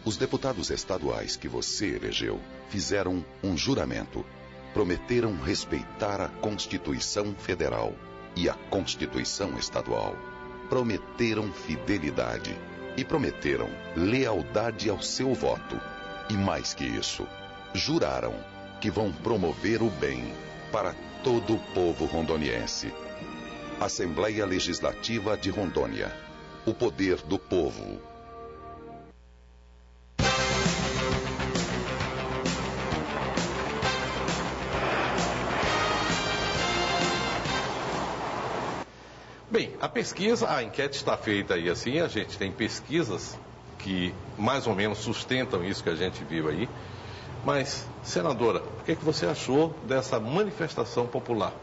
Os deputados estaduais que você elegeu fizeram um juramento. Prometeram respeitar a Constituição Federal e a Constituição Estadual. Prometeram fidelidade e prometeram lealdade ao seu voto. E mais que isso, juraram que vão promover o bem para todo o povo rondoniense. Assembleia Legislativa de Rondônia. O poder do povo. Bem, a enquete está feita aí assim, a gente tem pesquisas que mais ou menos sustentam isso que a gente viu aí. Mas, senadora, o que você achou dessa manifestação popular?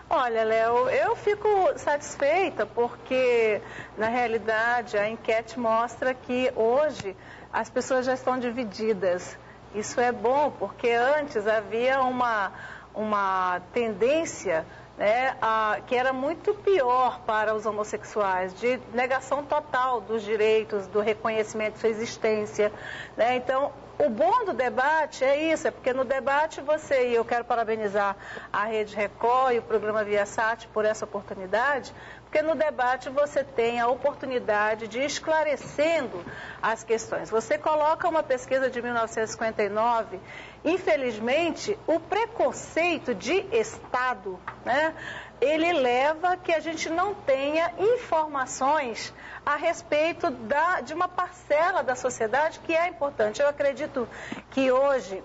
Olha, Léo, eu fico satisfeita porque, na realidade, a enquete mostra que hoje as pessoas já estão divididas. Isso é bom, porque antes havia uma tendência, né, que era muito pior para os homossexuais, de negação total dos direitos, do reconhecimento de sua existência, né? Então, o bom do debate é isso, é porque no debate e eu quero parabenizar a Rede Record e o programa Viasat por essa oportunidade, porque no debate você tem a oportunidade de ir esclarecendo as questões. Você coloca uma pesquisa de 1959, infelizmente, o preconceito de Estado, né, ele leva que a gente não tenha informações a respeito de uma parcela da sociedade que é importante. Eu acredito que hoje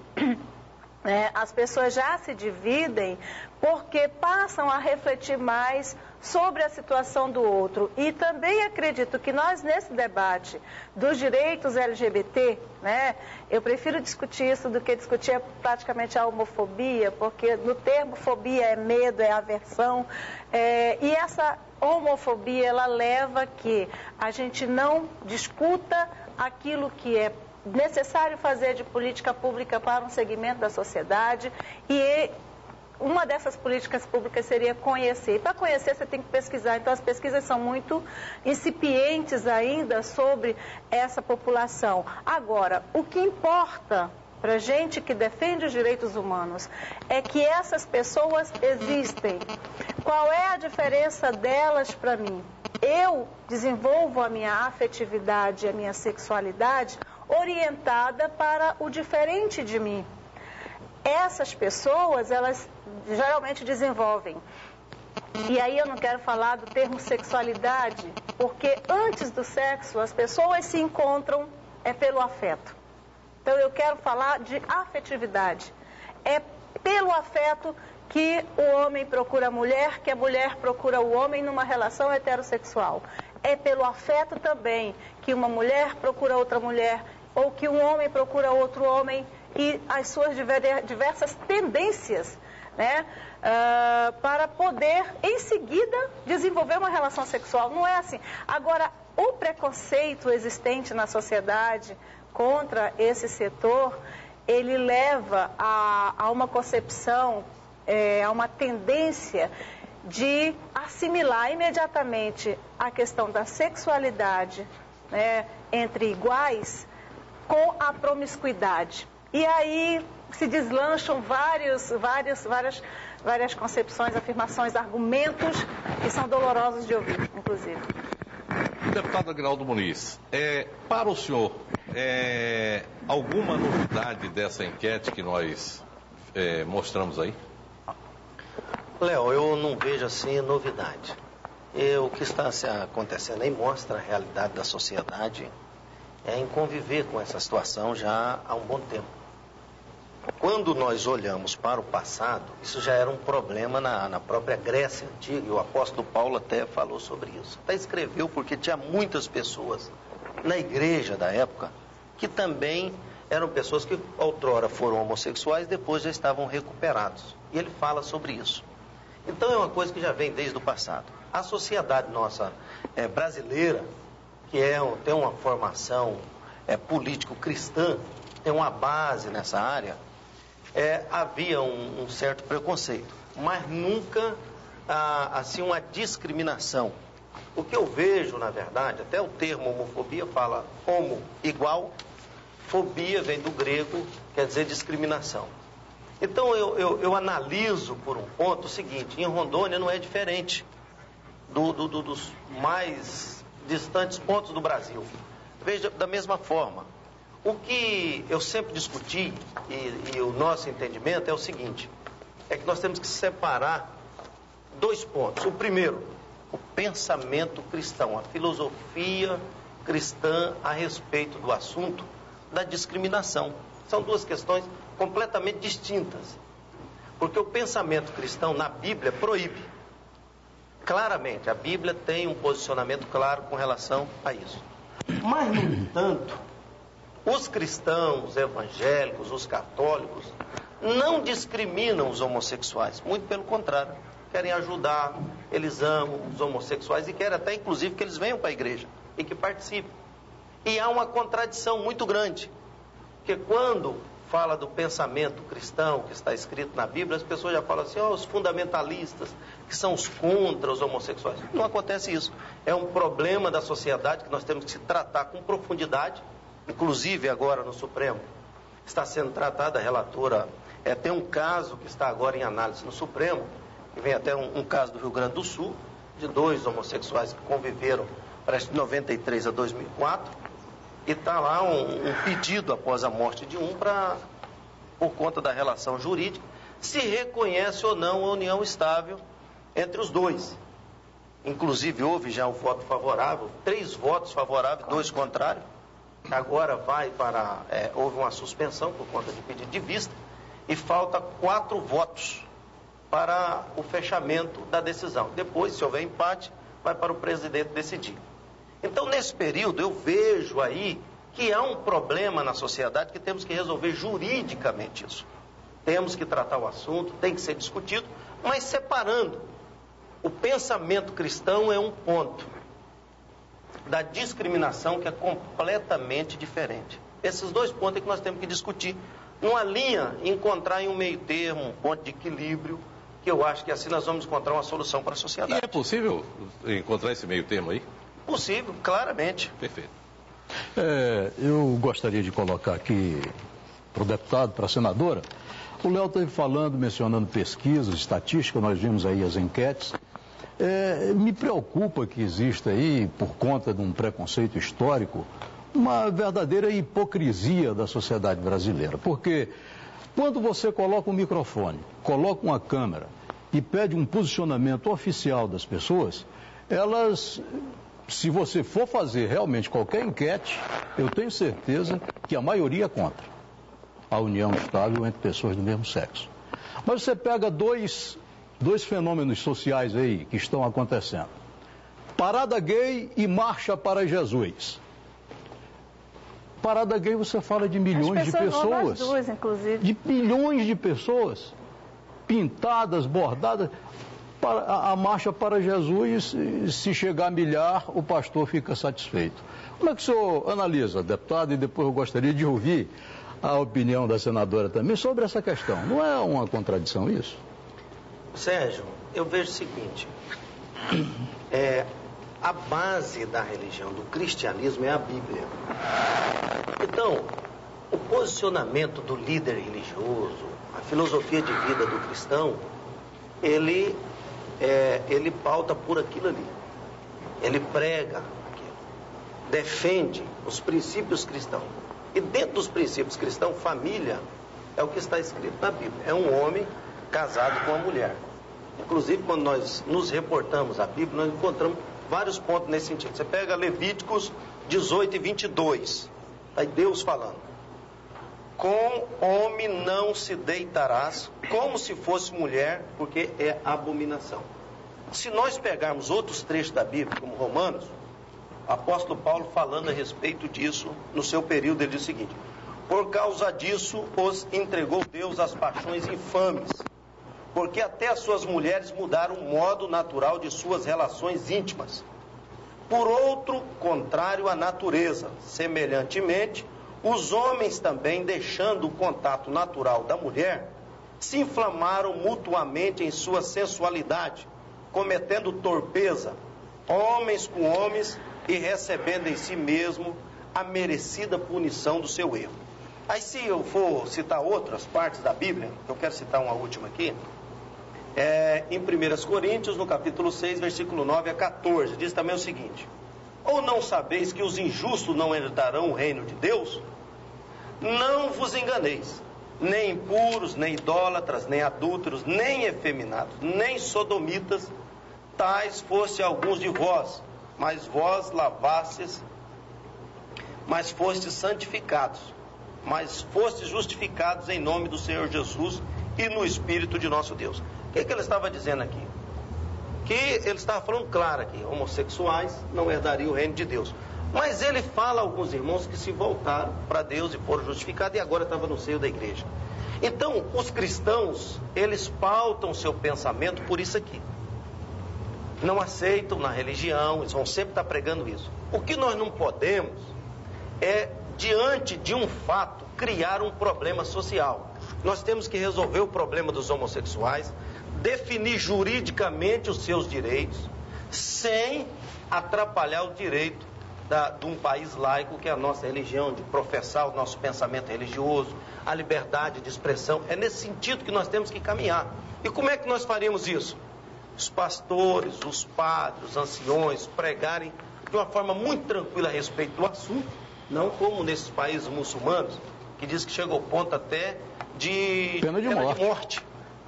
as pessoas já se dividem porque passam a refletir mais sobre a situação do outro. E também acredito que nós, nesse debate dos direitos LGBT, né, eu prefiro discutir isso do que discutir praticamente a homofobia, porque no termo fobia é medo, é aversão, e essa homofobia, ela leva que a gente não discuta aquilo que é necessário fazer de política pública para um segmento da sociedade, e uma dessas políticas públicas seria conhecer. E para conhecer você tem que pesquisar. Então as pesquisas são muito incipientes ainda sobre essa população. Agora, o que importa para a gente que defende os direitos humanos é que essas pessoas existem. Qual é a diferença delas para mim? Eu desenvolvo a minha afetividade, a minha sexualidade orientada para o diferente de mim. Essas pessoas, elas geralmente desenvolvem. E aí eu não quero falar do termo sexualidade, porque antes do sexo as pessoas se encontram pelo afeto. Então eu quero falar de afetividade. É pelo afeto que o homem procura a mulher, que a mulher procura o homem numa relação heterossexual. É pelo afeto também que uma mulher procura outra mulher, ou que um homem procura outro homem, e as suas diversas tendências, né, para poder, em seguida, desenvolver uma relação sexual. Não é assim. Agora, o preconceito existente na sociedade contra esse setor, ele leva a uma concepção, a uma tendência de assimilar imediatamente a questão da sexualidade, né, entre iguais com a promiscuidade. E aí se deslancham várias concepções, afirmações, argumentos que são dolorosos de ouvir, inclusive. Deputado Aguinaldo Muniz, para o senhor, alguma novidade dessa enquete que nós mostramos aí? Léo, eu não vejo assim novidade. O que está acontecendo aí mostra a realidade da sociedade em conviver com essa situação já há um bom tempo. Quando nós olhamos para o passado, isso já era um problema na própria Grécia Antiga, e o apóstolo Paulo até falou sobre isso. Até escreveu porque tinha muitas pessoas na igreja da época que também eram pessoas que outrora foram homossexuais, depois já estavam recuperados. E ele fala sobre isso. Então é uma coisa que já vem desde o passado. A sociedade nossa brasileira, que tem uma formação político-cristã, tem uma base nessa área, havia um certo preconceito, mas nunca assim uma discriminação. O que eu vejo, na verdade, até o termo homofobia fala homo igual, fobia vem do grego, quer dizer discriminação. Então eu analiso por um ponto o seguinte: em Rondônia não é diferente dos mais distantes pontos do Brasil. Veja, da mesma forma, o que eu sempre discuti e o nosso entendimento é o seguinte: é que nós temos que separar dois pontos. O primeiro, o pensamento cristão, a filosofia cristã a respeito do assunto da discriminação. São duas questões completamente distintas. Porque o pensamento cristão na Bíblia proíbe. Claramente, a Bíblia tem um posicionamento claro com relação a isso. Mas, no entanto, os cristãos, os evangélicos, os católicos, não discriminam os homossexuais. Muito pelo contrário, querem ajudar, eles amam os homossexuais e querem até, inclusive, que eles venham para a igreja e que participem. E há uma contradição muito grande, porque quando fala do pensamento cristão que está escrito na Bíblia, as pessoas já falam assim: os fundamentalistas, que são os contra os homossexuais. Não acontece isso. É um problema da sociedade que nós temos que se tratar com profundidade. Inclusive agora no Supremo está sendo tratada, a relatora tem um caso que está agora em análise no Supremo, que vem até um caso do Rio Grande do Sul, de 2 homossexuais que conviveram, parece de 93 a 2004, e está lá um pedido após a morte de por conta da relação jurídica, se reconhece ou não a união estável entre os dois. Inclusive houve já um voto favorável, 3 votos favoráveis, 2 contrários. Agora houve uma suspensão por conta de pedido de vista e falta 4 votos para o fechamento da decisão. Depois, se houver empate, vai para o presidente decidir. Então, nesse período, eu vejo aí que há um problema na sociedade que temos que resolver juridicamente isso. Temos que tratar o assunto, tem que ser discutido, mas separando. O pensamento cristão é um ponto da discriminação que é completamente diferente. Esses 2 pontos é que nós temos que discutir numa linha, encontrar em um meio termo, um ponto de equilíbrio, que eu acho que assim nós vamos encontrar uma solução para a sociedade. E é possível encontrar esse meio termo aí? Possível, claramente. Perfeito. Eu gostaria de colocar aqui para o deputado, para a senadora. O Léo esteve falando, mencionando pesquisas, estatística, nós vimos aí as enquetes. Me preocupa que exista aí, por conta de um preconceito histórico, uma verdadeira hipocrisia da sociedade brasileira. Porque quando você coloca um microfone, coloca uma câmera e pede um posicionamento oficial das pessoas, elas, se você for fazer realmente qualquer enquete, eu tenho certeza que a maioria é contra a união estável entre pessoas do mesmo sexo. Mas você pega dois fenômenos sociais aí que estão acontecendo: parada gay e marcha para Jesus. Parada gay, você fala de milhões de pessoas. As duas, inclusive. De milhões de pessoas, pintadas, bordadas. A marcha para Jesus, se chegar a milhar, o pastor fica satisfeito. Como é que o senhor analisa, deputado, e depois eu gostaria de ouvir a opinião da senadora também sobre essa questão? Não é uma contradição isso? Sérgio, eu vejo o seguinte: a base da religião, do cristianismo, é a Bíblia. Então, o posicionamento do líder religioso, a filosofia de vida do cristão, ele pauta por aquilo ali. Ele prega aquilo, defende os princípios cristãos. E dentro dos princípios cristãos, família é o que está escrito na Bíblia. É um homem casado com uma mulher. Inclusive, quando nós nos reportamos à Bíblia, nós encontramos vários pontos nesse sentido. Você pega Levíticos 18 e 22, aí Deus falando: com homem não se deitarás, como se fosse mulher, porque é abominação. Se nós pegarmos outros trechos da Bíblia, como Romanos, o apóstolo Paulo falando a respeito disso, no seu período, ele diz o seguinte: por causa disso os entregou Deus às paixões infames, porque até as suas mulheres mudaram o modo natural de suas relações íntimas. Por outro, contrário à natureza, semelhantemente, os homens também, deixando o contato natural da mulher, se inflamaram mutuamente em sua sensualidade, cometendo torpeza, homens com homens, e recebendo em si mesmo a merecida punição do seu erro. Aí se eu for citar outras partes da Bíblia, eu quero citar uma última aqui, em 1 Coríntios, no capítulo 6, versículo 9 a 14, diz também o seguinte: ou não sabeis que os injustos não herdarão o reino de Deus? Não vos enganeis, nem impuros, nem idólatras, nem adúlteros, nem efeminados, nem sodomitas, tais fosse alguns de vós, mas vós lavastes, mas fostes santificados, mas fostes justificados em nome do Senhor Jesus e no Espírito de nosso Deus. O que ele estava dizendo aqui? Que ele estava falando claro aqui, homossexuais não herdariam o reino de Deus. Mas ele fala a alguns irmãos que se voltaram para Deus e foram justificados e agora estavam no seio da igreja. Então, os cristãos, eles pautam seu pensamento por isso aqui. Não aceitam na religião, eles vão sempre estar pregando isso. O que nós não podemos é, diante de um fato, criar um problema social. Nós temos que resolver o problema dos homossexuais, definir juridicamente os seus direitos, sem atrapalhar o direito de um país laico, que é a nossa religião, de professar o nosso pensamento religioso, a liberdade de expressão. É nesse sentido que nós temos que caminhar. E como é que nós faríamos isso? Os pastores, os padres, os anciões pregarem de uma forma muito tranquila a respeito do assunto, não como nesses países muçulmanos, que diz que chega ao ponto até de pena de morte.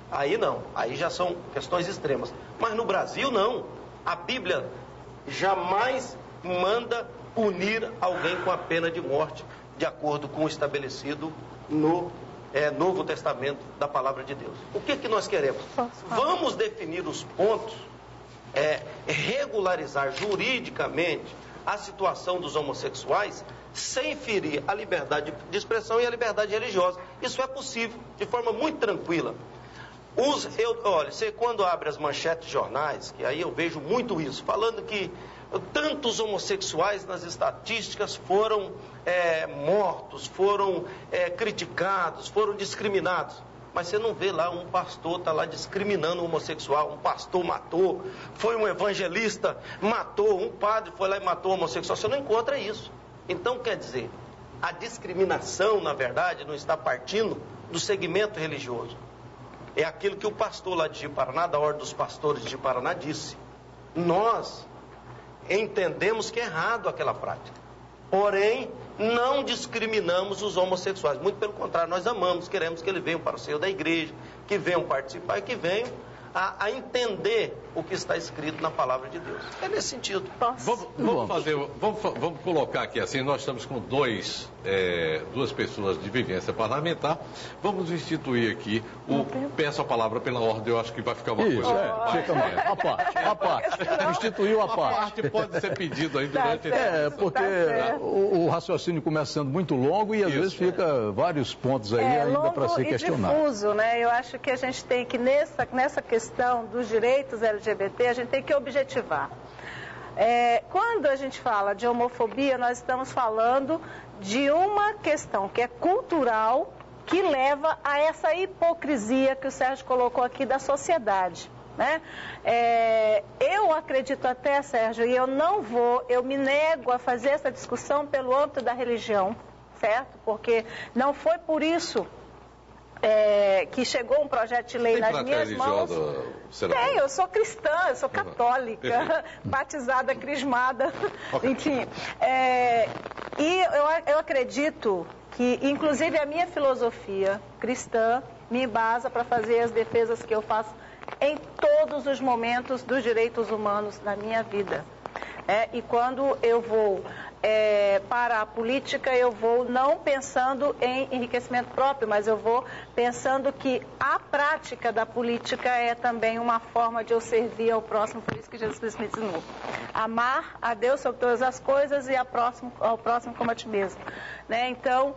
Aí não, aí já são questões extremas. Mas no Brasil não. A Bíblia jamais manda punir alguém com a pena de morte, de acordo com o estabelecido no Novo Testamento da Palavra de Deus. O que nós queremos? Vamos definir os pontos, regularizar juridicamente a situação dos homossexuais, sem ferir a liberdade de expressão e a liberdade religiosa. Isso é possível, de forma muito tranquila. Olha, você quando abre as manchetes de jornais, que aí eu vejo muito isso, falando que tantos homossexuais nas estatísticas foram mortos, foram criticados, foram discriminados. Mas você não vê lá um pastor está lá discriminando o homossexual, um pastor matou, foi um evangelista, matou, um padre foi lá e matou o homossexual. Você não encontra isso. Então, quer dizer, a discriminação, na verdade, não está partindo do segmento religioso. É aquilo que o pastor lá de Ji-Paraná, da Ordem dos Pastores de Ji-Paraná, disse. Nós entendemos que é errado aquela prática. Porém, não discriminamos os homossexuais. Muito pelo contrário, nós amamos, queremos que eles venham para o seio da igreja, que venham participar e que venham a entender o que está escrito na Palavra de Deus. É nesse sentido. Vamos colocar aqui assim, nós estamos com duas pessoas de vivência parlamentar. Vamos instituir aqui peço a palavra pela ordem, eu acho que vai ficar uma coisa. A parte. Instituiu a parte. A parte pode ser pedido aí durante porque o raciocínio começa sendo muito longo e às vezes fica vários pontos aí ainda para ser questionado. Difuso, né? Eu acho que a gente tem que nessa questão dos direitos LGBT, a gente tem que objetivar. Quando a gente fala de homofobia, nós estamos falando de uma questão que é cultural, que leva a essa hipocrisia que o Sérgio colocou aqui da sociedade, né? Eu acredito até, Sérgio, e eu me nego a fazer essa discussão pelo âmbito da religião, certo? Porque não foi por isso que chegou um projeto de lei nas minhas mãos. Eu sou cristã, eu sou católica, batizada, crismada, enfim. E eu acredito que, inclusive, a minha filosofia cristã me embasa para fazer as defesas que eu faço em todos os momentos dos direitos humanos na minha vida. E quando eu vou para a política, eu vou não pensando em enriquecimento próprio, mas eu vou pensando que a prática da política é também uma forma de eu servir ao próximo, por isso que Jesus Cristo me ensinou. Amar a Deus sobre todas as coisas e ao próximo como a ti mesmo. Né? Então,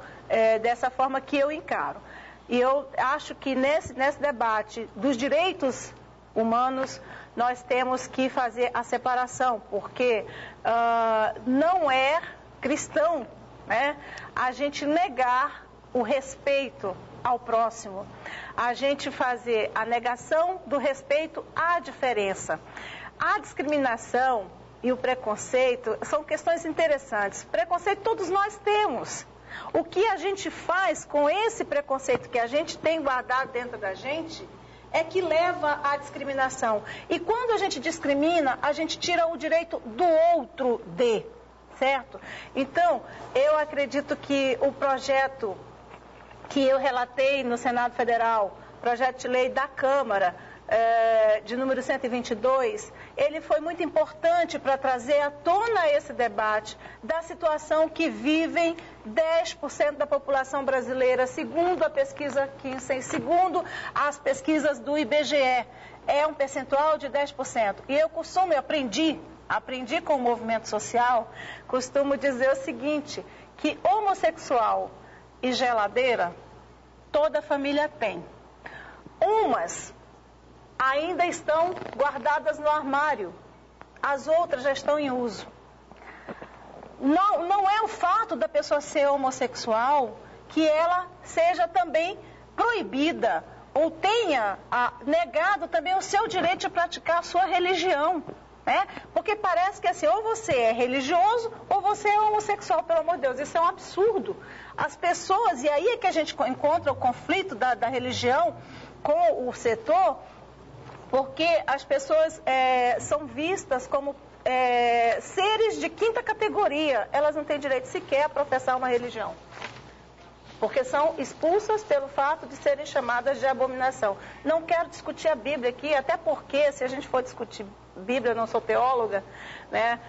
dessa forma que eu encaro. E eu acho que nesse debate dos direitos humanos, nós temos que fazer a separação, porque não é cristão, né, a gente negar o respeito ao próximo, a gente fazer a negação do respeito à diferença. A discriminação e o preconceito são questões interessantes. Preconceito todos nós temos. O que a gente faz com esse preconceito que a gente tem guardado dentro da gente é que leva à discriminação. E quando a gente discrimina, a gente tira o direito do outro de, certo? Então, eu acredito que o projeto que eu relatei no Senado Federal, projeto de lei da Câmara, de número 122, ele foi muito importante para trazer à tona esse debate da situação que vivem 10% da população brasileira, segundo a pesquisa Kinsey, segundo as pesquisas do IBGE. É um percentual de 10%. E eu aprendi com o movimento social, costumo dizer o seguinte, que homossexual e geladeira, toda família tem. Umas ainda estão guardadas no armário, as outras já estão em uso. Não é o fato da pessoa ser homossexual que ela seja também proibida ou tenha negado também o seu direito de praticar a sua religião. Né? Porque parece que assim, ou você é religioso ou você é homossexual, pelo amor de Deus. Isso é um absurdo. As pessoas, e aí é que a gente encontra o conflito da religião com o setor, porque as pessoas são vistas como seres de quinta categoria. Elas não têm direito sequer a professar uma religião, porque são expulsas pelo fato de serem chamadas de abominação. Não quero discutir a Bíblia aqui, até porque, se a gente for discutir Bíblia, eu não sou teóloga, né,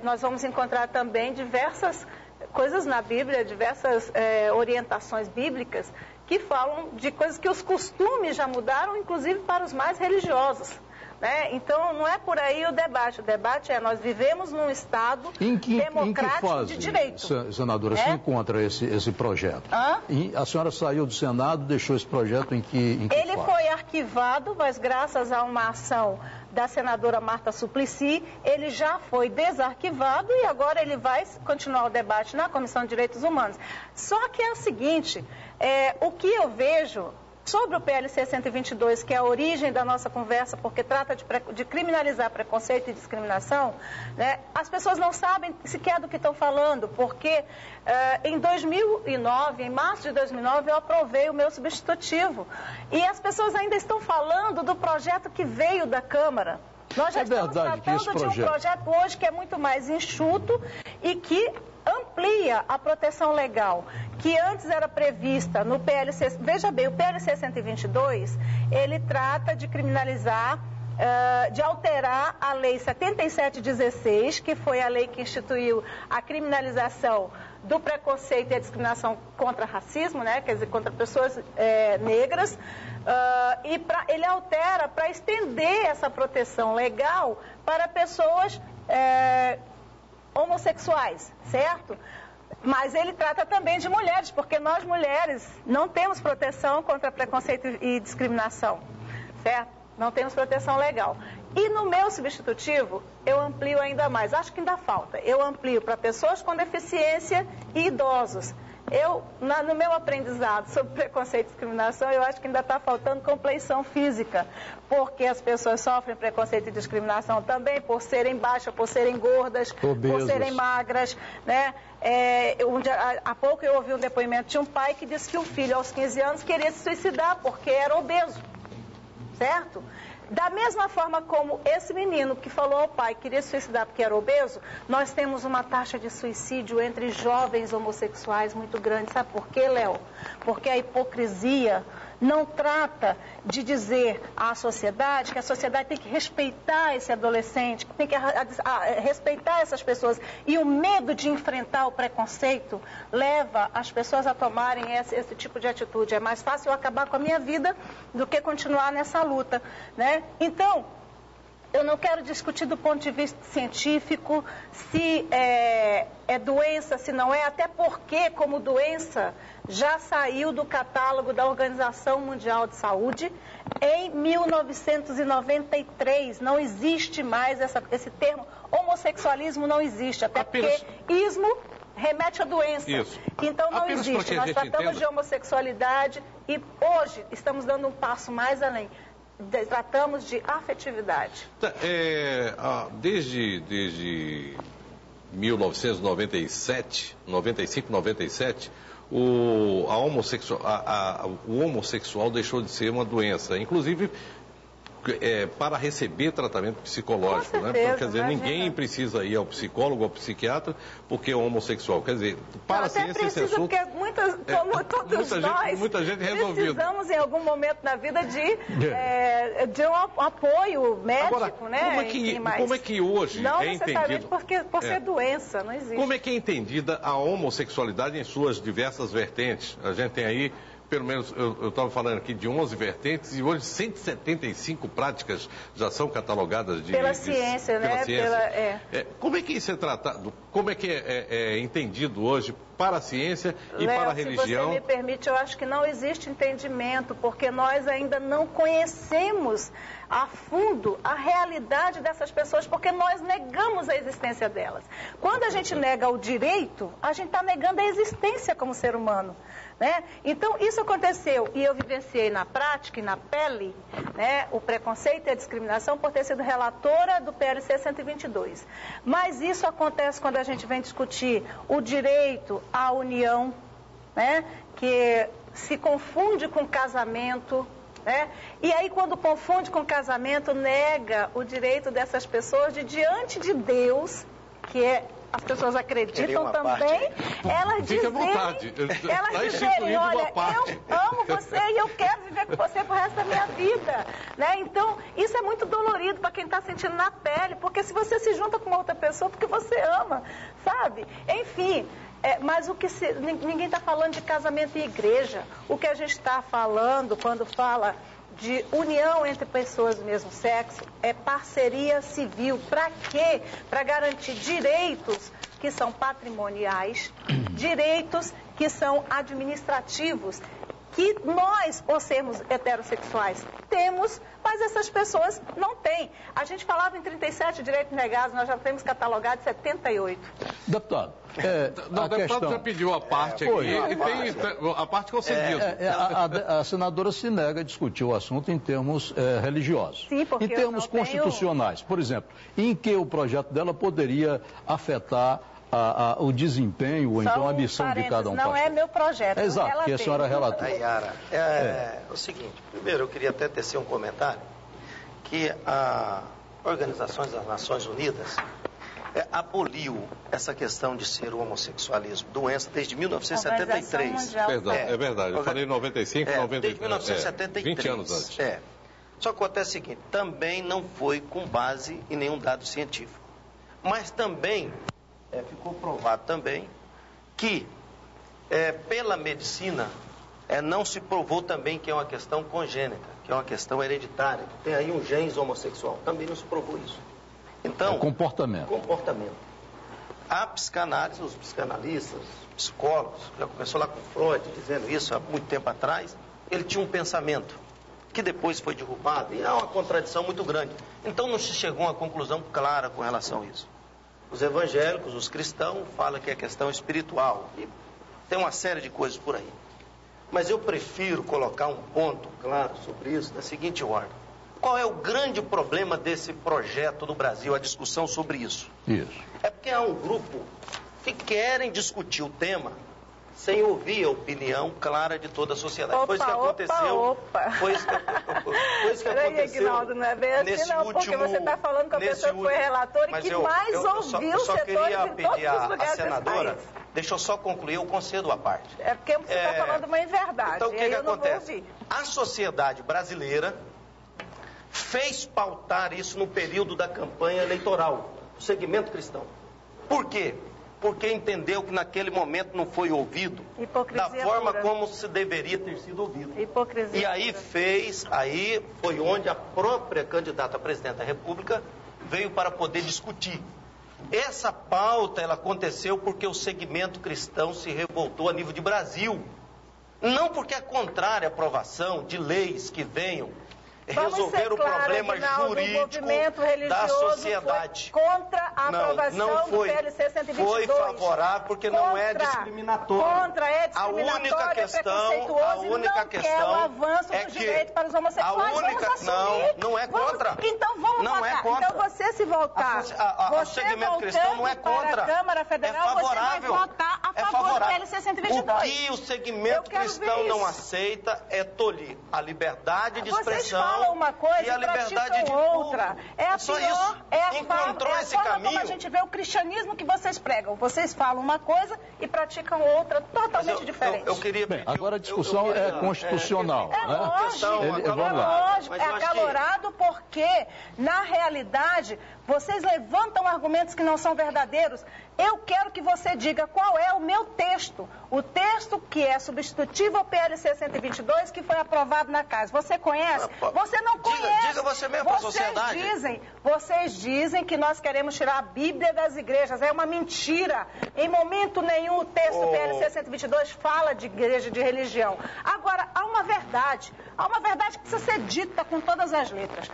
nós vamos encontrar também diversas coisas na Bíblia, diversas orientações bíblicas que falam de coisas que os costumes já mudaram, inclusive para os mais religiosos. Né? Então, não é por aí o debate. O debate é, nós vivemos num Estado democrático em que fase, de direito. Senadora, se encontra esse projeto? A senhora saiu do Senado, deixou esse projeto em que Ele fase? foi arquivado, mas graças a uma ação da senadora Marta Suplicy, ele já foi desarquivado e agora ele vai continuar o debate na Comissão de Direitos Humanos. Só que é o seguinte, o que eu vejo sobre o PLC 122, que é a origem da nossa conversa, porque trata de criminalizar preconceito e discriminação, né, as pessoas não sabem sequer do que estão falando, porque em 2009, em março de 2009, eu aprovei o meu substitutivo. E as pessoas ainda estão falando do projeto que veio da Câmara. Nós já estamos tratando de um projeto hoje que é muito mais enxuto e que amplia a proteção legal, que antes era prevista no PLC. Veja bem, o PLC 122, ele trata de criminalizar, de alterar a Lei 7716, que foi a lei que instituiu a criminalização do preconceito e a discriminação contra racismo, né, quer dizer, contra pessoas negras, e ele altera para estender essa proteção legal para pessoas homossexuais, certo? Mas ele trata também de mulheres, porque nós mulheres não temos proteção contra preconceito e discriminação, certo? Não temos proteção legal. E no meu substitutivo, eu amplio ainda mais. Acho que ainda falta. Eu amplio para pessoas com deficiência e idosos. No meu aprendizado sobre preconceito e discriminação, eu acho que ainda está faltando compleição física, porque as pessoas sofrem preconceito e discriminação também por serem baixas, por serem gordas, por serem magras, né? Há pouco eu ouvi um depoimento de um pai que disse que o filho, aos 15 anos, queria se suicidar porque era obeso, certo? Da mesma forma como esse menino que falou ao pai que queria se suicidar porque era obeso, nós temos uma taxa de suicídio entre jovens homossexuais muito grande. Sabe por quê, Léo? Porque a hipocrisia não trata de dizer à sociedade que a sociedade tem que respeitar esse adolescente, que tem que respeitar essas pessoas. E o medo de enfrentar o preconceito leva as pessoas a tomarem esse tipo de atitude. É mais fácil eu acabar com a minha vida do que continuar nessa luta, né? Então, eu não quero discutir do ponto de vista científico se é doença, se não é, até porque, como doença, já saiu do catálogo da Organização Mundial de Saúde em 1993. Não existe mais esse termo. Homossexualismo não existe, até porque ismo remete à doença. Isso. Então não existe. Nós tratamos de homossexualidade e hoje estamos dando um passo mais além. Tratamos de afetividade. Desde 1997, 95, 97, o homossexual deixou de ser uma doença. Inclusive, para receber tratamento psicológico, Com certeza, né? Quer dizer, imagina. ninguém precisa ir ao psicólogo ou ao psiquiatra porque é homossexual. Quer dizer, para a ciência esse assunto... Porque como todos nós, muita gente resolvida. precisamos em algum momento na vida de um apoio médico, Agora, né? como é que hoje não é necessariamente entendido... por ser doença, não existe. Como é que é entendida a homossexualidade em suas diversas vertentes? A gente tem aí, pelo menos, eu estava falando aqui de 11 vertentes e hoje 175 práticas já são catalogadas pela ciência, né? Como é que isso é tratado? Como é que é entendido hoje para a ciência e Léo, para a religião? Se você me permite, eu acho que não existe entendimento, porque nós ainda não conhecemos a fundo a realidade dessas pessoas, porque nós negamos a existência delas. Quando a gente nega o direito, a gente está negando a existência como ser humano. Né? Então, isso aconteceu e eu vivenciei na prática e na pele, né, o preconceito e a discriminação por ter sido relatora do PLC 122. Mas isso acontece quando a gente vem discutir o direito à união, né, que se confunde com casamento. Né? E aí, quando confunde com casamento, nega o direito dessas pessoas de, diante de Deus, que é... As pessoas acreditam também, elas dizerem, olha, eu amo você e eu quero viver com você pro resto da minha vida. Né? Então, isso é muito dolorido para quem está sentindo na pele, porque se você se junta com uma outra pessoa, porque você ama, sabe? Enfim, mas ninguém está falando de casamento e igreja. O que a gente está falando quando fala de união entre pessoas do mesmo sexo é parceria civil. Para quê? Para garantir direitos que são patrimoniais, direitos que são administrativos, que nós, por sermos heterossexuais, temos, mas essas pessoas não têm. A gente falava em 37 direitos negados, nós já temos catalogado 78. Deputado, o deputado já pediu a parte aqui, e tem a parte concedida. A senadora se nega a discutir o assunto em termos religiosos. Sim, porque em termos constitucionais, por exemplo, em que o projeto dela poderia afetar o desempenho ou então a missão de cada um. Não é meu projeto. Exato, que a senhora relatou. Nayara, o seguinte, primeiro eu queria até tecer um comentário, que a Organização das Nações Unidas aboliu essa questão de ser o homossexualismo doença desde 1973. Perdão, é verdade, eu falei 95, 93. Desde 1973. 20 anos antes. Só que acontece o seguinte, também não foi com base em nenhum dado científico. Mas também ficou provado também que pela medicina não se provou também que é uma questão congênita, que é uma questão hereditária. Tem aí um genes homossexual, também não se provou isso. Então, comportamento. A psicanálise, os psicanalistas, os psicólogos, já começou lá com Freud dizendo isso há muito tempo atrás, ele tinha um pensamento que depois foi derrubado e há uma contradição muito grande. Então não se chegou a uma conclusão clara com relação a isso. Os evangélicos, os cristãos, falam que é questão espiritual e tem uma série de coisas por aí. Mas eu prefiro colocar um ponto claro sobre isso da seguinte ordem. Qual é o grande problema desse projeto no Brasil, a discussão sobre isso? Isso. É porque há um grupo que querem discutir o tema sem ouvir a opinião clara de toda a sociedade. Foi isso que aconteceu. Foi isso que aconteceu. Aguinaldo, não é bem assim, não, porque você está falando com a pessoa que foi relatora e que mais ouviu os setores em todos os lugares senadora, deixa eu só concluir, eu concedo a parte. É porque você está falando uma inverdade. Então, o que acontece? A sociedade brasileira fez pautar isso no período da campanha eleitoral, o segmento cristão. Por quê? Porque entendeu que naquele momento não foi ouvido da forma como se deveria ter sido ouvido. E aí aí foi onde a própria candidata a presidente da República veio para poder discutir. Essa pauta, ela aconteceu porque o segmento cristão se revoltou a nível de Brasil. Não porque é contrária à aprovação de leis que venham resolver o problema jurídico da sociedade. Foi contra a aprovação do PLC 122. Foi favorável porque não é discriminatório. Contra, é discriminatório, a única questão o avanço é dos que direitos para os homossexuais. Não é contra. Então vamos não votar. É contra. Então você se voltar, o segmento cristão não é contra. Para a Câmara Federal, é favorável. Você vai votar a favor do PLC 122. O que o segmento cristão não aceita é tolir a liberdade de expressão. Vocês falam uma coisa e a liberdade de outra. É a só pior, isso. É a Encontrou esse caminho. Como a gente vê o cristianismo que vocês pregam. Vocês falam uma coisa e praticam outra totalmente diferente. Eu queria Bem, agora a discussão é constitucional. Lógico, é acalorado porque, na realidade, vocês levantam argumentos que não são verdadeiros. Eu quero que você diga qual é o meu texto. O texto que é substitutivo ao PLC 122, que foi aprovado na casa. Você conhece? Você não conhece. Diga você mesmo para a sociedade. Vocês dizem que nós queremos tirar a Bíblia das igrejas. É uma mentira. Em momento nenhum o texto do PLC 122 fala de igreja, de religião. Agora, há uma verdade que precisa ser dita com todas as letras.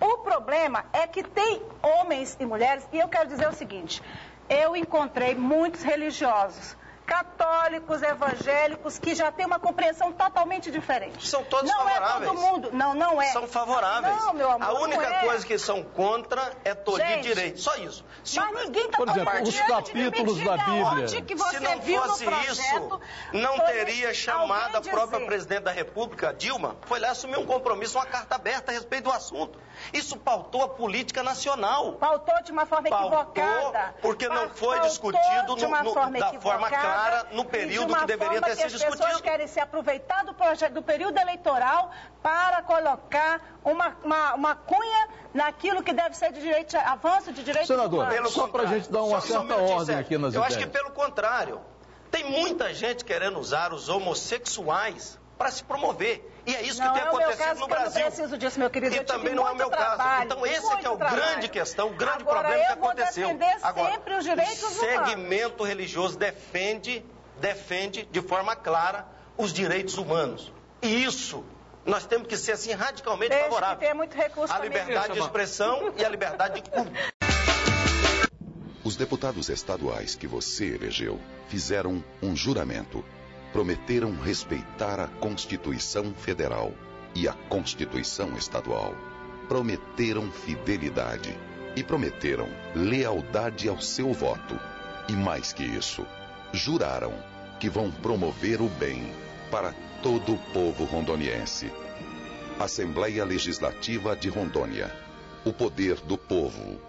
O problema é que tem homens e mulheres, e eu quero dizer o seguinte, eu encontrei muitos religiosos, católicos, evangélicos, que já têm uma compreensão totalmente diferente. São todos favoráveis. Não é todo mundo. Não é. São favoráveis. Não, meu amor, a única não é. coisa que são contra é tolir direito. Só isso. Mas ninguém está por exemplo, os capítulos da Bíblia. Se não fosse isso, não teria chamado a própria presidente da República, Dilma, foi lá assumir um compromisso, uma carta aberta a respeito do assunto. Isso pautou a política nacional. Pautou de uma forma equivocada. Porque não foi discutido da forma clara no período que deveria ter sido discutido. As pessoas querem se aproveitar do período eleitoral para colocar uma cunha naquilo que deve ser de direito, avanço de direitos humanos. Senador, só para a gente dar uma certa ordem aqui nas ideias. Eu acho que pelo contrário. Tem muita gente querendo usar os homossexuais para se promover. E é isso que tem acontecido no Brasil. Não preciso disso, meu querido. E também não é o meu caso. Então esse é que é o grande questão, o grande problema que aconteceu. Agora, sempre os direitos humanos. O segmento religioso defende de forma clara os direitos humanos. E isso nós temos que ser assim radicalmente favoráveis. Tem muito recurso a liberdade de expressão e a liberdade de culto. Os deputados estaduais que você elegeu fizeram um juramento. Prometeram respeitar a Constituição Federal e a Constituição Estadual. Prometeram fidelidade e prometeram lealdade ao seu voto. E mais que isso, juraram que vão promover o bem para todo o povo rondoniense. Assembleia Legislativa de Rondônia. O poder do povo.